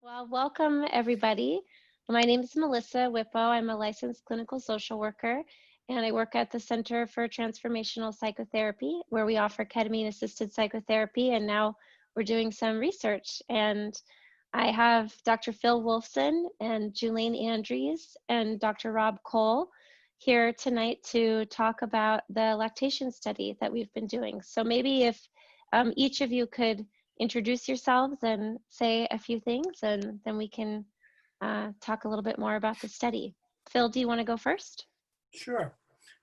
Well, welcome everybody. My name is Melissa Whippo. I'm a licensed clinical social worker, and I work at the Center for Transformational Psychotherapy, where we offer ketamine-assisted psychotherapy, and now we're doing some research. And I have Dr. Phil Wolfson and Julane Andries and Dr. Rob Cole here tonight to talk about the lactation study that we've been doing. So maybe if each of you could introduce yourselves and say a few things, and then we can talk a little bit more about the study. Phil, do you want to go first? Sure.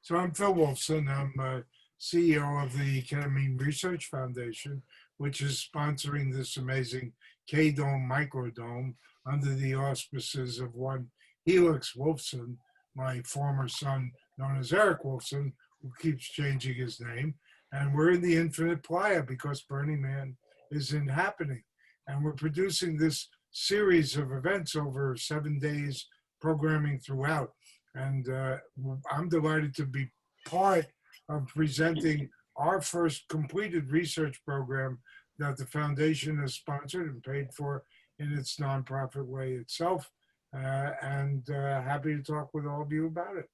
So I'm Phil Wolfson. I'm CEO of the Ketamine Research Foundation, which is sponsoring this amazing K-Dome microdome under the auspices of one Helix Wolfson, my former son known as Eric Wolfson, who keeps changing his name. And we're in the infinite playa because Burning Man isn't happening. And we're producing this series of events over 7 days, programming throughout. And I'm delighted to be part of presenting our first completed research program that the foundation has sponsored and paid for in its nonprofit way itself. And happy to talk with all of you about it.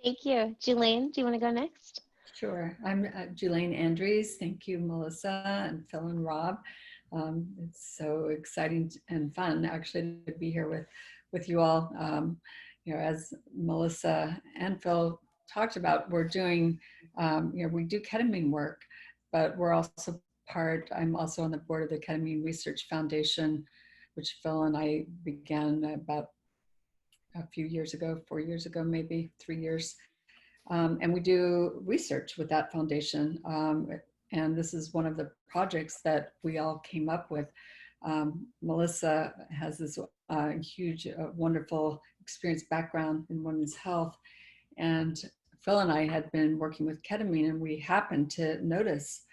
Thank you. Julane, do you want to go next? Sure. I'm Julane Andries. Thank you, Melissa and Phil and Rob. It's so exciting and fun actually to be here with you all. As Melissa and Phil talked about, we're doing, we do ketamine work, but we're also I'm also on the board of the Ketamine Research Foundation, which Phil and I began about a few years ago, 4 years ago, maybe 3 years. And we do research with that foundation. And this is one of the projects that we all came up with. Melissa has this huge, wonderful experience background in women's health. And Phil and I had been working with ketamine, and we happened to notice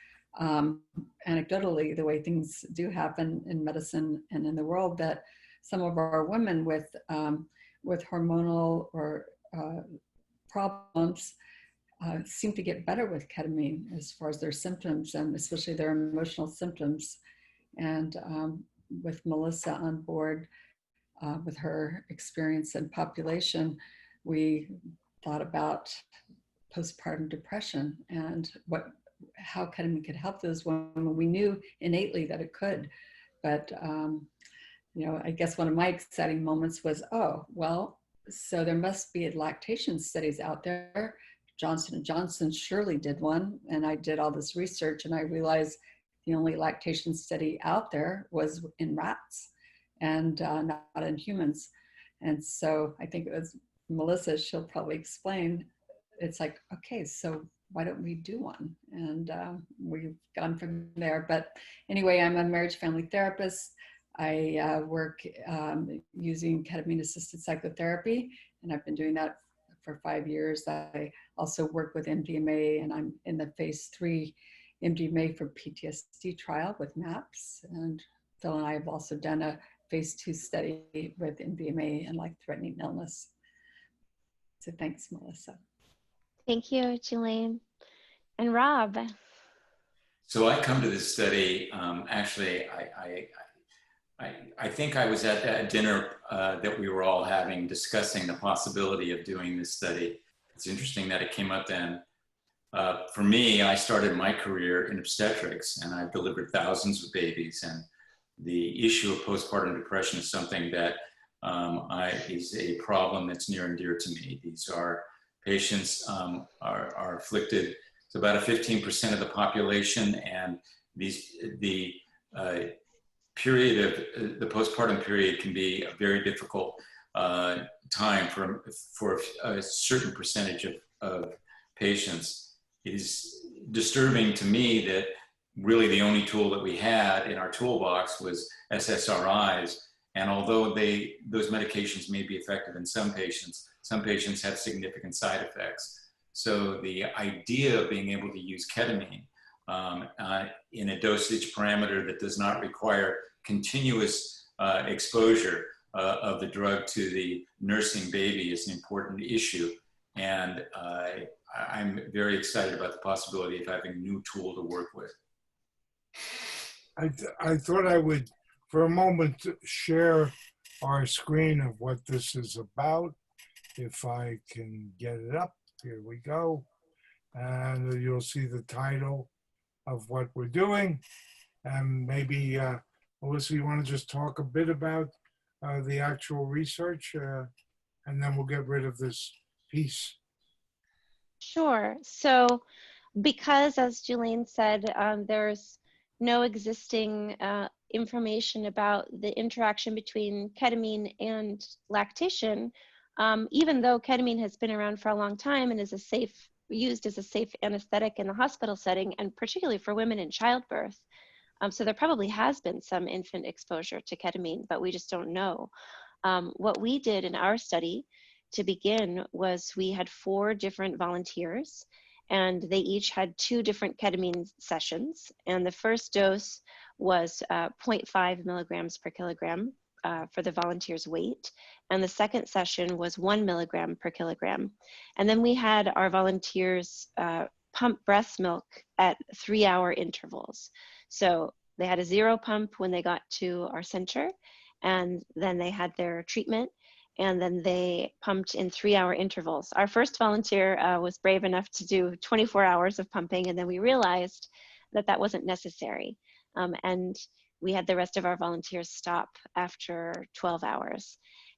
anecdotally the way things do happen in medicine and in the world, that some of our women with hormonal or problems seem to get better with ketamine as far as their symptoms, and especially their emotional symptoms. And with Melissa on board, with her experience and population, we thought about postpartum depression and how ketamine could help those women. We knew innately that it could, but I guess one of my exciting moments was, so there must be lactation studies out there. Johnson & Johnson surely did one, and I did all this research, and I realized the only lactation study out there was in rats and not in humans. And so I think it was Melissa, she'll probably explain, it's like, okay, so why don't we do one? And we've gone from there. But anyway, I'm a marriage family therapist. I work using ketamine-assisted psychotherapy, and I've been doing that for 5 years. I also work with MDMA, and I'm in the phase 3 MDMA for PTSD trial with MAPS. And Phil and I have also done a phase 2 study with MDMA and life-threatening illness. So thanks, Melissa. Thank you, Julane. And Rob. So I come to this study, I think I was at that dinner that we were all having, discussing the possibility of doing this study. It's interesting that it came up then. For me, I started my career in obstetrics, and I've delivered thousands of babies. And the issue of postpartum depression is something that is a problem that's near and dear to me. These are patients are afflicted. It's about a 15% of the population, and the postpartum period can be a very difficult time for a certain percentage of patients. It is disturbing to me that really the only tool that we had in our toolbox was SSRIs, and although those medications may be effective in some patients have significant side effects. So the idea of being able to use ketamine in a dosage parameter that does not require continuous exposure of the drug to the nursing baby is an important issue. And I'm very excited about the possibility of having a new tool to work with. I thought I would for a moment share our screen of what this is about. If I can get it up, here we go. And you'll see the title of what we're doing. And maybe, Melissa, you want to just talk a bit about the actual research, and then we'll get rid of this piece. Sure. So because, as Julane said, there's no existing information about the interaction between ketamine and lactation, even though ketamine has been around for a long time and is used as a safe anesthetic in the hospital setting, and particularly for women in childbirth. So there probably has been some infant exposure to ketamine, but we just don't know. What we did in our study to begin was we had 4 different volunteers, and they each had 2 different ketamine sessions. And the first dose was 0.5 milligrams per kilogram for the volunteer's weight. And the second session was 1 milligram per kilogram. And then we had our volunteers pump breast milk at 3-hour intervals. So they had a 0 pump when they got to our center, and then they had their treatment, and then they pumped in 3-hour intervals. Our first volunteer was brave enough to do 24 hours of pumping, and then we realized that that wasn't necessary. And we had the rest of our volunteers stop after 12 hours.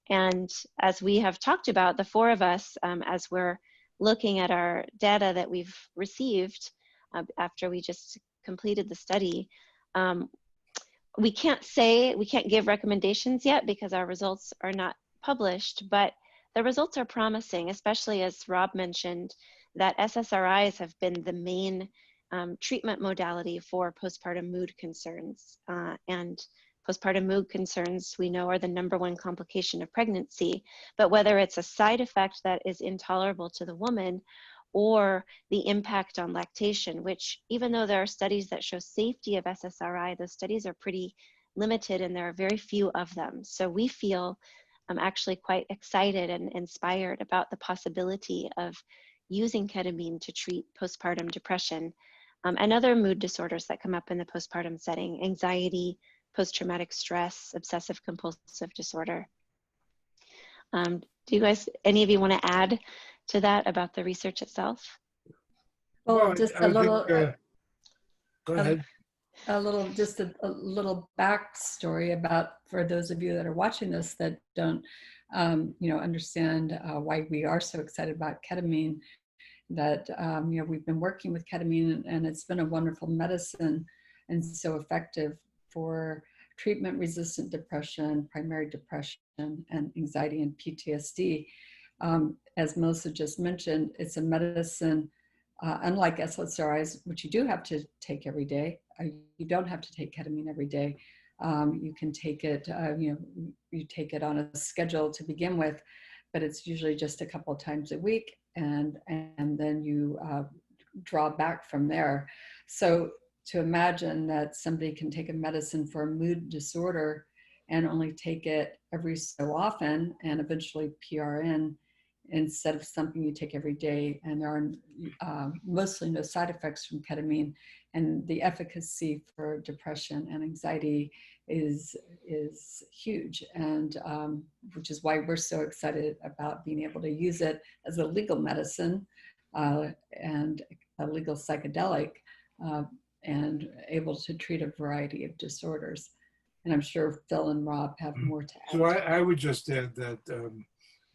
And as we have talked about, the 4 of us, as we're looking at our data that we've received after we just completed the study, we can't give recommendations yet because our results are not published, but the results are promising, especially as Rob mentioned, that SSRIs have been the main treatment modality for postpartum mood concerns. And postpartum mood concerns, we know, are the #1 complication of pregnancy. But whether it's a side effect that is intolerable to the woman, or the impact on lactation, which even though there are studies that show safety of SSRI, those studies are pretty limited and there are very few of them. So we feel actually quite excited and inspired about the possibility of using ketamine to treat postpartum depression and other mood disorders that come up in the postpartum setting: anxiety, post-traumatic stress, obsessive compulsive disorder. Do you guys, any of you want to add to that about the research itself? Well, just a little. Go ahead. Just a little backstory about, for those of you that are watching this that don't, understand why we are so excited about ketamine. That we've been working with ketamine, and it's been a wonderful medicine and so effective for treatment-resistant depression, primary depression, and anxiety and PTSD. As Melissa just mentioned, it's a medicine, unlike SSRIs, which you do have to take every day. You don't have to take ketamine every day. You can take it, you take it on a schedule to begin with, but it's usually just a couple of times a week, and then you draw back from there. So to imagine that somebody can take a medicine for a mood disorder and only take it every so often and eventually PRN instead of something you take every day, and there are mostly no side effects from ketamine, and the efficacy for depression and anxiety is huge, and which is why we're so excited about being able to use it as a legal medicine and a legal psychedelic, and able to treat a variety of disorders. And I'm sure Phil and Rob have more to add. So I would just add that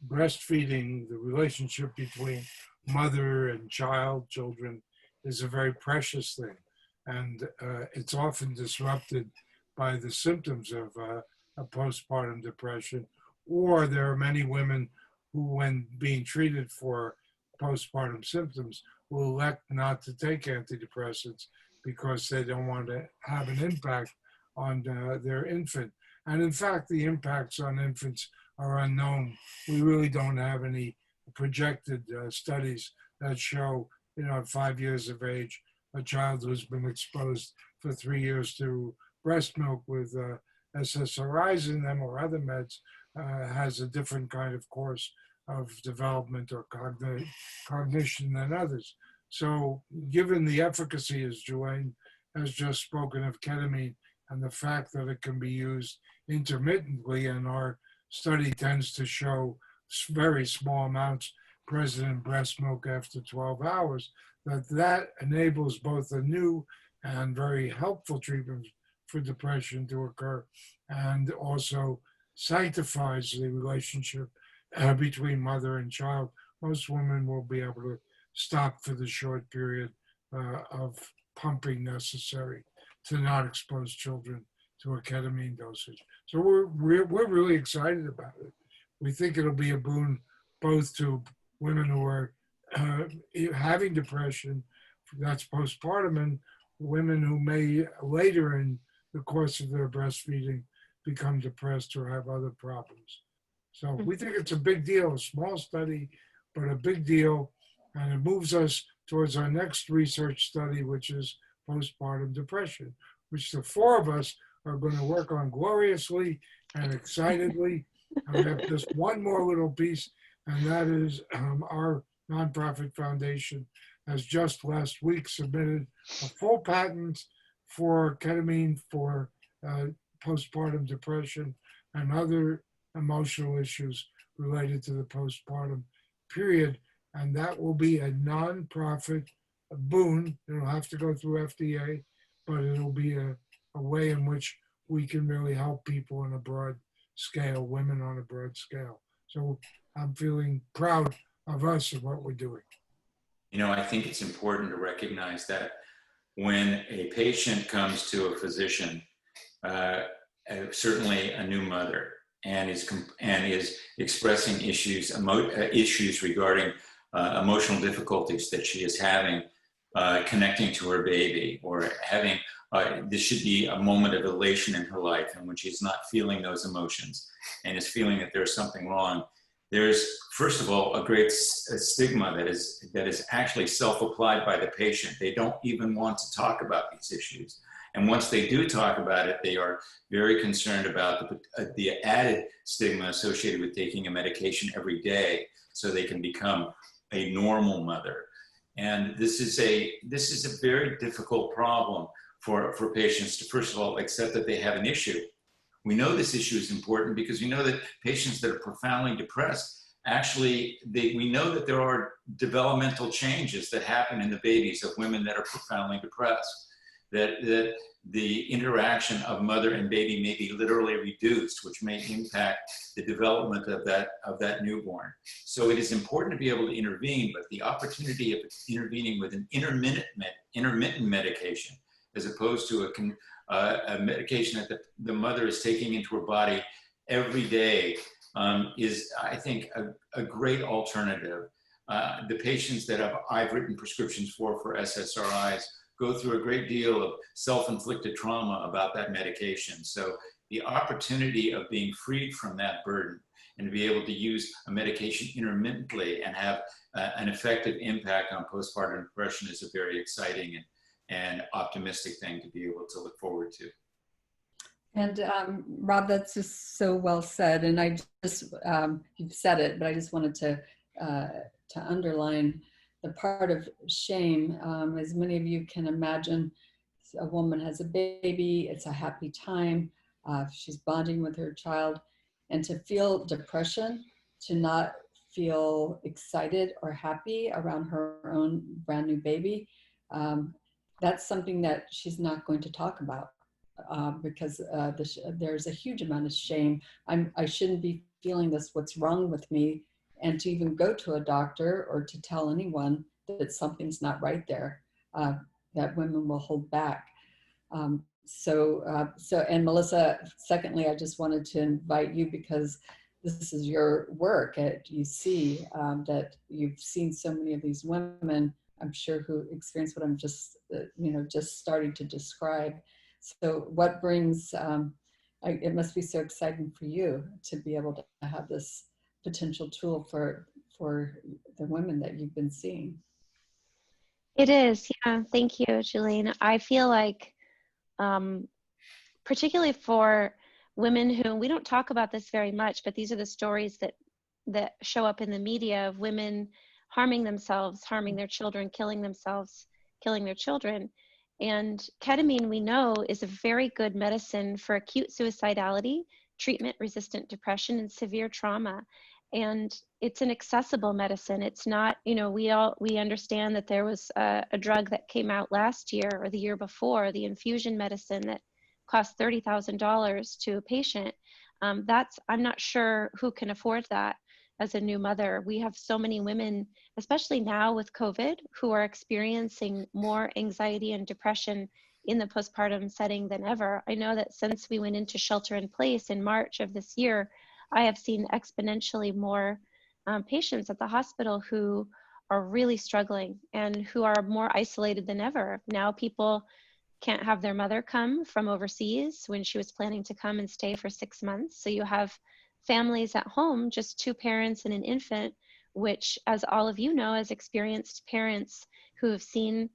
breastfeeding, the relationship between mother and children, is a very precious thing. And it's often disrupted by the symptoms of a postpartum depression. Or there are many women who, when being treated for postpartum symptoms, will elect not to take antidepressants because they don't want to have an impact on their infant. And in fact, the impacts on infants are unknown. We really don't have any projected studies that show, at 5 years of age, a child who's been exposed for 3 years to breast milk with SSRIs in them or other meds has a different kind of course of development or cognition than others. So given the efficacy, as Julane has just spoken of, ketamine and the fact that it can be used intermittently, and our study tends to show very small amounts present in breast milk after 12 hours, that enables both a new and very helpful treatment for depression to occur, and also sanctifies the relationship between mother and child. Most women will be able to stop for the short period of pumping necessary to not expose children to a ketamine dosage. So we're really excited about it. We think it'll be a boon both to women who are having depression, that's postpartum, and women who may later in the course of their breastfeeding become depressed or have other problems. So we think it's a big deal, a small study, but a big deal. And it moves us towards our next research study, which is postpartum depression, which the four of us are going to work on gloriously and excitedly. And we have just one more little piece, and that is our nonprofit foundation has just last week submitted a full patent for ketamine for postpartum depression and other emotional issues related to the postpartum period. And that will be a nonprofit boon. It'll have to go through FDA, but it'll be a way in which we can really help people on a broad scale, women on a broad scale. So I'm feeling proud of us of what we're doing. You know, I think it's important to recognize that when a patient comes to a physician, certainly a new mother, and is expressing issues regarding emotional difficulties that she is having connecting to her baby, or having this should be a moment of elation in her life, and when she's not feeling those emotions and is feeling that there's something wrong, there's first of all a great stigma that is actually self-applied by the patient. They don't even want to talk about these issues, and once they do talk about it, they are very concerned about the added stigma associated with taking a medication every day so they can become a normal mother. And this is a very difficult problem for patients to, first of all, accept that they have an issue. We know this issue is important because we know that patients that are profoundly depressed, actually, we know that there are developmental changes that happen in the babies of women that are profoundly depressed, that the interaction of mother and baby may be literally reduced, which may impact the development of that newborn. So it is important to be able to intervene, but the opportunity of intervening with an intermittent medication, as opposed to a medication that the mother is taking into her body every day, is, I think, a great alternative. The patients that I've written prescriptions for SSRIs go through a great deal of self-inflicted trauma about that medication. So the opportunity of being freed from that burden and to be able to use a medication intermittently and have an effective impact on postpartum depression is a very exciting and optimistic thing to be able to look forward to. And Rob, that's just so well said. And I just, you've said it, but I just wanted to underline the part of shame. As many of you can imagine, a woman has a baby, it's a happy time, she's bonding with her child, and to feel depression, to not feel excited or happy around her own brand new baby, that's something that she's not going to talk about because there's a huge amount of shame. I shouldn't be feeling this, what's wrong with me? And to even go to a doctor or to tell anyone that something's not right there, that women will hold back. And Melissa, secondly, I just wanted to invite you, because this is your work at UC, that you've seen so many of these women, I'm sure, who experience what I'm just starting to describe. So what brings, it must be so exciting for you to be able to have this potential tool for the women that you've been seeing. It is, yeah. Thank you, Julane. I feel like, particularly for women who, we don't talk about this very much, but these are the stories that show up in the media of women harming themselves, harming their children, killing themselves, killing their children. And ketamine, we know, is a very good medicine for acute suicidality, treatment-resistant depression, and severe trauma. And it's an accessible medicine. It's not, we understand that there was a drug that came out last year or the year before, the infusion medicine that cost $30,000 to a patient. I'm not sure who can afford that as a new mother. We have so many women, especially now with COVID, who are experiencing more anxiety and depression in the postpartum setting than ever. I know that since we went into shelter in place in March of this year, I have seen exponentially more patients at the hospital who are really struggling and who are more isolated than ever. Now people can't have their mother come from overseas when she was planning to come and stay for 6 months. So you have families at home, just 2 parents and an infant, which, as all of you know, as experienced parents who have seen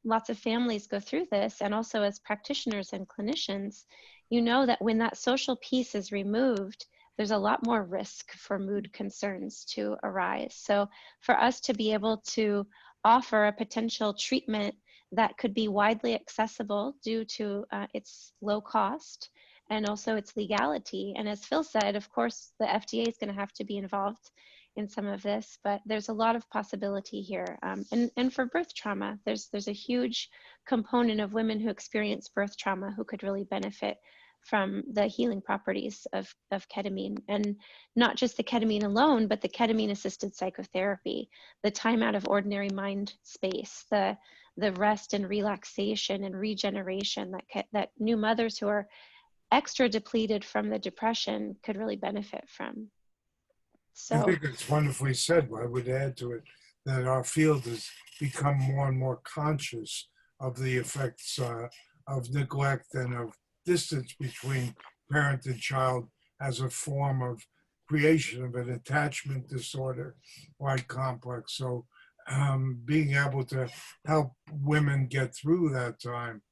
lots of families go through this, and also as practitioners and clinicians, you know that when that social piece is removed, there's a lot more risk for mood concerns to arise. So for us to be able to offer a potential treatment that could be widely accessible due to its low cost and also its legality. And as Phil said, of course, the FDA is going to have to be involved in some of this, but there's a lot of possibility here. And for birth trauma, there's a huge component of women who experience birth trauma who could really benefit from the healing properties of ketamine, and not just the ketamine alone, but the ketamine assisted psychotherapy, the time out of ordinary mind space, the rest and relaxation and regeneration that new mothers who are extra depleted from the depression could really benefit from. I So think it's wonderfully said. I would add to it that our field has become more and more conscious of the effects of neglect and of distance between parent and child as a form of creation of an attachment disorder like complex. So being able to help women get through that time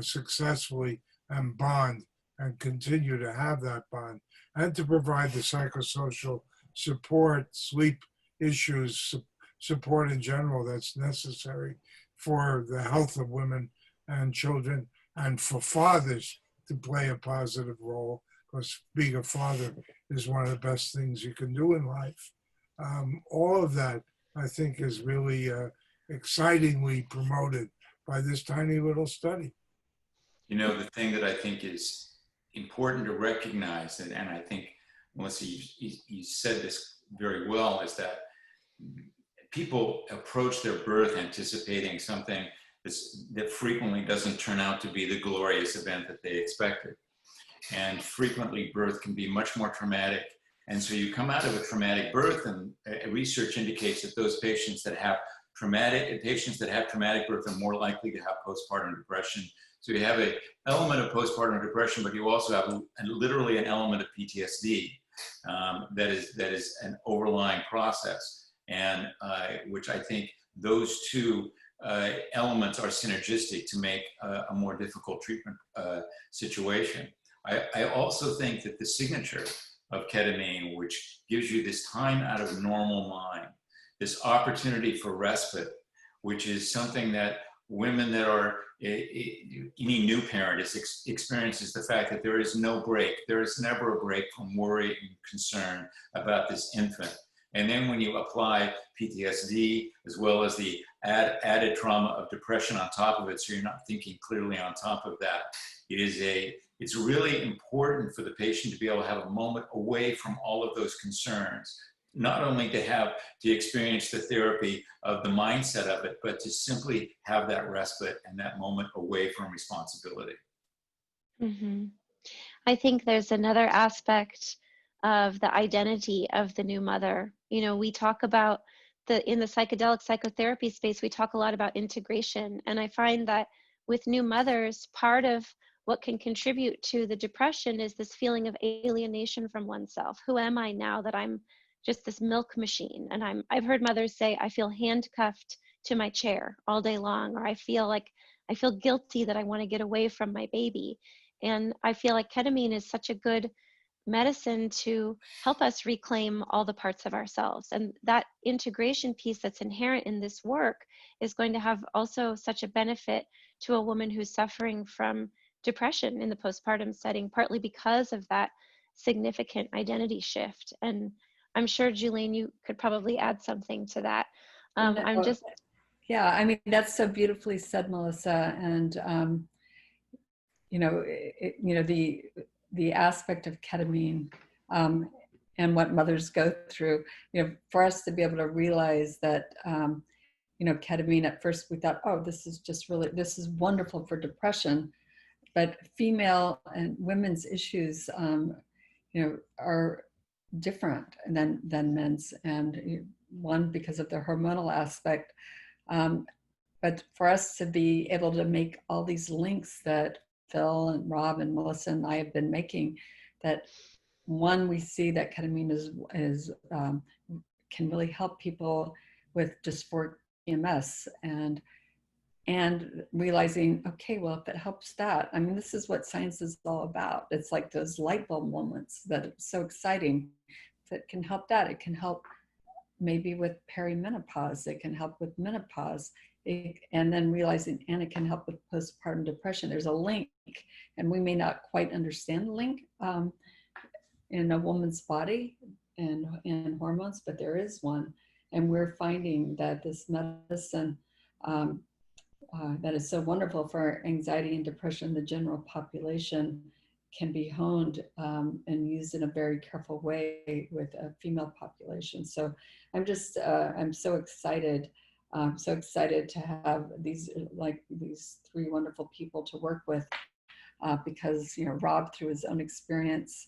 successfully and bond and continue to have that bond, and to provide the psychosocial support, sleep issues, support in general that's necessary for the health of women and children, and for fathers to play a positive role, because being a father is one of the best things you can do in life. All of that, I think, is really excitingly promoted by this tiny little study. You know, the thing that I think is important to recognize, and I think, Melissa, you said this very well, is that people approach their birth anticipating something that frequently doesn't turn out to be the glorious event that they expected. And frequently birth can be much more traumatic. And so you come out of a traumatic birth, and research indicates that those patients that have traumatic birth are more likely to have postpartum depression. So you have an element of postpartum depression, but you also have literally an element of PTSD that is an overlying process, and which I think those two elements are synergistic to make a more difficult treatment situation. I also think that the signature of ketamine, which gives you this time out of normal mind, this opportunity for respite, which is something that women that are, any new parent experiences the fact that there is no break. There is never a break from worry and concern about this infant. And then when you apply PTSD, as well as the added trauma of depression on top of it, so you're not thinking clearly on top of that, it's really important for the patient to be able to have a moment away from all of those concerns. Not only to experience the therapy of the mindset of it, but to simply have that respite and that moment away from responsibility. mm-hmm. I think there's another aspect of the identity of the new mother. You know, we talk about in the psychedelic psychotherapy space, we talk a lot about integration. And I find that with new mothers, part of what can contribute to the depression is this feeling of alienation from oneself. Who am I now that I'm just this milk machine? And I've heard mothers say, I feel handcuffed to my chair all day long, or I feel guilty that I want to get away from my baby. And I feel like ketamine is such a good medicine to help us reclaim all the parts of ourselves. And that integration piece that's inherent in this work is going to have also such a benefit to a woman who's suffering from depression in the postpartum setting, partly because of that significant identity shift. And I'm sure, Julane, you could probably add something to that. I'm just... Yeah, I mean, that's so beautifully said, Melissa. And, the aspect of ketamine and what mothers go through, for us to be able to realize that, ketamine, at first we thought, oh, this is wonderful for depression, but female and women's issues, are different than men's, and one because of the hormonal aspect. But for us to be able to make all these links that Phil and Rob and Melissa and I have been making, that one, we see that ketamine can really help people with dysphoric PMS, and realizing, okay, well, if it helps that, I mean, this is what science is all about. It's like those light bulb moments that are so exciting. That can help that. It can help maybe with perimenopause. It can help with menopause. And then realizing, and it can help with postpartum depression. There's a link, and we may not quite understand the link in a woman's body and hormones, but there is one. And we're finding that this medicine that is so wonderful for anxiety and depression, the general population, can be honed and used in a very careful way with a female population. So I'm so excited. So excited to have these three wonderful people to work with, because Rob, through his own experience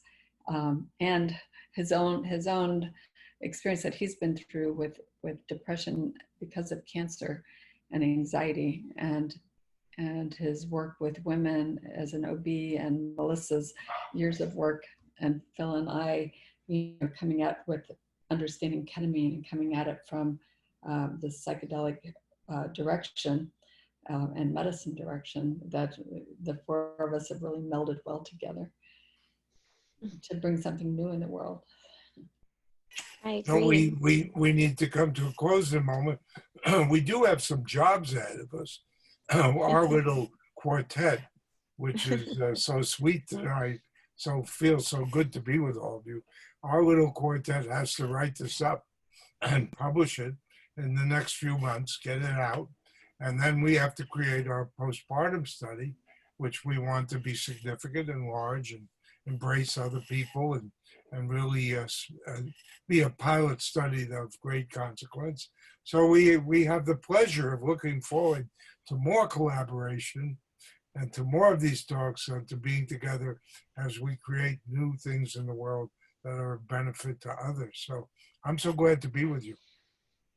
and his own experience that he's been through with depression because of cancer and anxiety, and his work with women as an OB, and Melissa's years of work, and Phil and I, coming at with understanding ketamine and coming at it from the psychedelic direction and medicine direction, that the four of us have really melded well together to bring something new in the world. I So agree. we need to come to a close in a moment. We do have some jobs ahead of us. Our little quartet, which is so sweet tonight, feels so good to be with all of you. Our little quartet has to write this up and publish it in the next few months, get it out. And then we have to create our postpartum study, which we want to be significant and large and embrace other people and really be a pilot study of great consequence. So we have the pleasure of looking forward to more collaboration and to more of these talks and to being together as we create new things in the world that are of benefit to others. So I'm so glad to be with you.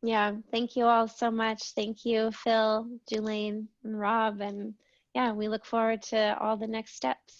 Yeah, thank you all so much. Thank you, Phil, Julane, and Rob. And yeah, we look forward to all the next steps.